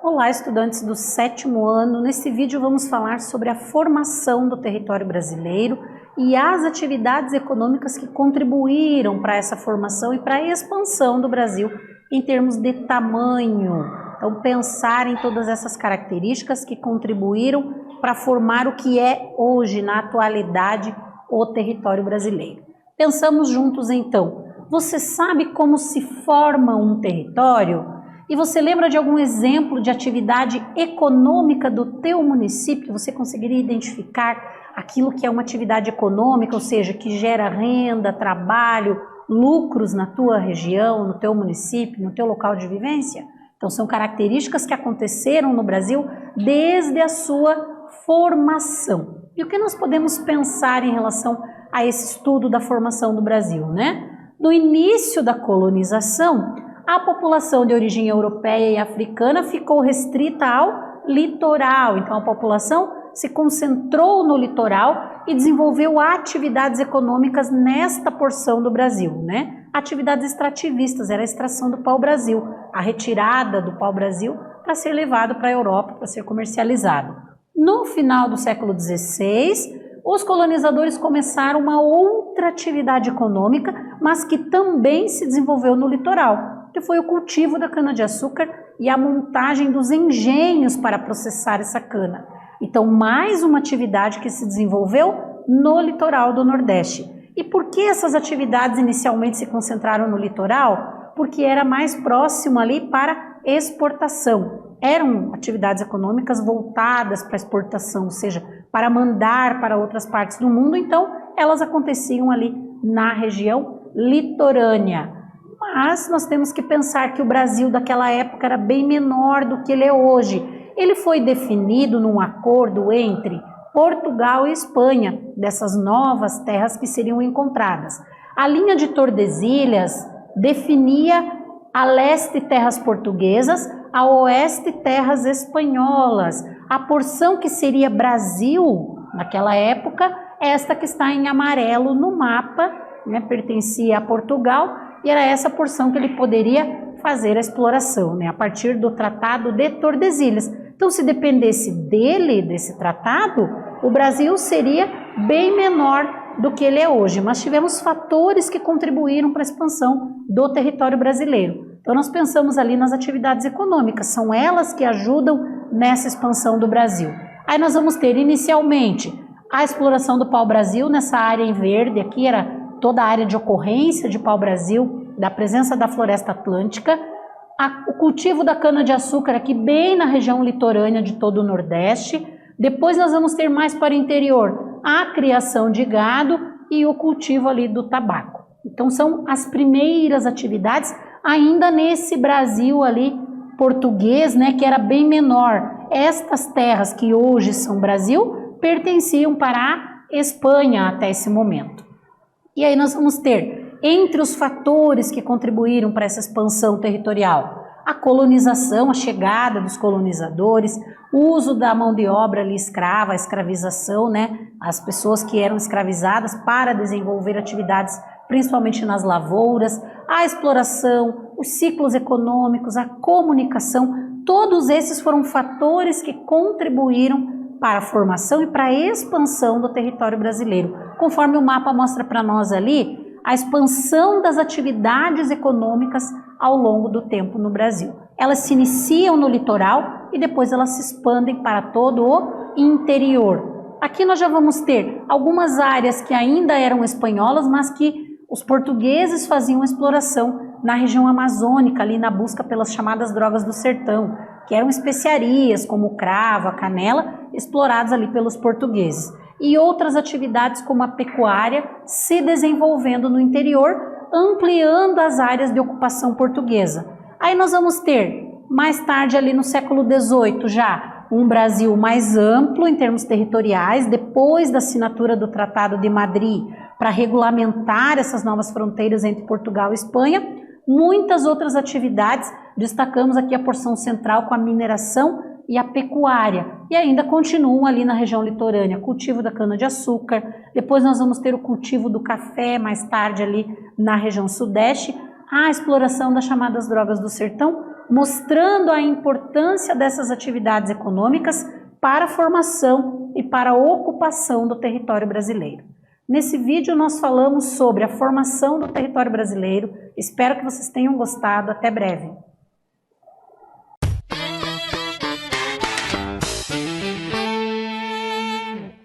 Olá, estudantes do 7º ano. Nesse vídeo vamos falar sobre a formação do território brasileiro e as atividades econômicas que contribuíram para essa formação e para a expansão do Brasil em termos de tamanho. Então, pensar em todas essas características que contribuíram para formar o que é hoje, na atualidade, o território brasileiro. Pensamos juntos então. Você sabe como se forma um território? E você lembra de algum exemplo de atividade econômica do teu município? Você conseguiria identificar aquilo que é uma atividade econômica, ou seja, que gera renda, trabalho, lucros na tua região, no teu município, no teu local de vivência? Então são características que aconteceram no Brasil desde a sua formação. E o que nós podemos pensar em relação a esse estudo da formação do Brasil, né? No início da colonização, a população de origem europeia e africana ficou restrita ao litoral. Então a população se concentrou no litoral e desenvolveu atividades econômicas nesta porção do Brasil, né? Atividades extrativistas, era a extração do pau-brasil, a retirada do pau-brasil para ser levado para a Europa, para ser comercializado. No final do século XVI, os colonizadores começaram uma outra atividade econômica, mas que também se desenvolveu no litoral, que foi o cultivo da cana-de-açúcar e a montagem dos engenhos para processar essa cana. Então, mais uma atividade que se desenvolveu no litoral do Nordeste. E por que essas atividades inicialmente se concentraram no litoral? Porque era mais próximo ali para exportação. Eram atividades econômicas voltadas para exportação, ou seja, para mandar para outras partes do mundo, então elas aconteciam ali na região litorânea. Mas nós temos que pensar que o Brasil daquela época era bem menor do que ele é hoje. Ele foi definido num acordo entre Portugal e Espanha, dessas novas terras que seriam encontradas. A linha de Tordesilhas definia a leste terras portuguesas, a oeste terras espanholas. A porção que seria Brasil naquela época, esta que está em amarelo no mapa, né, pertencia a Portugal, e era essa porção que ele poderia fazer a exploração, né, a partir do Tratado de Tordesilhas. Então, se dependesse dele, desse tratado, o Brasil seria bem menor do que ele é hoje, mas tivemos fatores que contribuíram para a expansão do território brasileiro. Então, nós pensamos ali nas atividades econômicas, são elas que ajudam nessa expansão do Brasil. Aí nós vamos ter, inicialmente, a exploração do pau-brasil, nessa área em verde, aqui era toda a área de ocorrência de pau-brasil, da presença da floresta atlântica, o cultivo da cana-de-açúcar aqui bem na região litorânea de todo o Nordeste. Depois nós vamos ter mais para o interior a criação de gado e o cultivo ali do tabaco. Então são as primeiras atividades ainda nesse Brasil ali português, né, que era bem menor. Estas terras que hoje são Brasil pertenciam para a Espanha até esse momento. E aí nós vamos ter, entre os fatores que contribuíram para essa expansão territorial, a colonização, a chegada dos colonizadores, o uso da mão de obra ali escrava, a escravização, né, as pessoas que eram escravizadas para desenvolver atividades principalmente nas lavouras, a exploração, os ciclos econômicos, a comunicação, todos esses foram fatores que contribuíram para a formação e para a expansão do território brasileiro. Conforme o mapa mostra para nós ali, a expansão das atividades econômicas ao longo do tempo no Brasil. Elas se iniciam no litoral e depois elas se expandem para todo o interior. Aqui nós já vamos ter algumas áreas que ainda eram espanholas, mas que os portugueses faziam exploração na região amazônica, ali na busca pelas chamadas drogas do sertão, que eram especiarias como o cravo, a canela, explorados ali pelos portugueses. E outras atividades como a pecuária se desenvolvendo no interior, ampliando as áreas de ocupação portuguesa. Aí nós vamos ter, mais tarde ali no século XVIII já, um Brasil mais amplo em termos territoriais, depois da assinatura do Tratado de Madrid, para regulamentar essas novas fronteiras entre Portugal e Espanha, muitas outras atividades, destacamos aqui a porção central com a mineração e a pecuária, e ainda continuam ali na região litorânea, cultivo da cana-de-açúcar, depois nós vamos ter o cultivo do café, mais tarde ali na região sudeste, a exploração das chamadas drogas do sertão, mostrando a importância dessas atividades econômicas para a formação e para a ocupação do território brasileiro. Nesse vídeo nós falamos sobre a formação do território brasileiro. Espero que vocês tenham gostado. Até breve.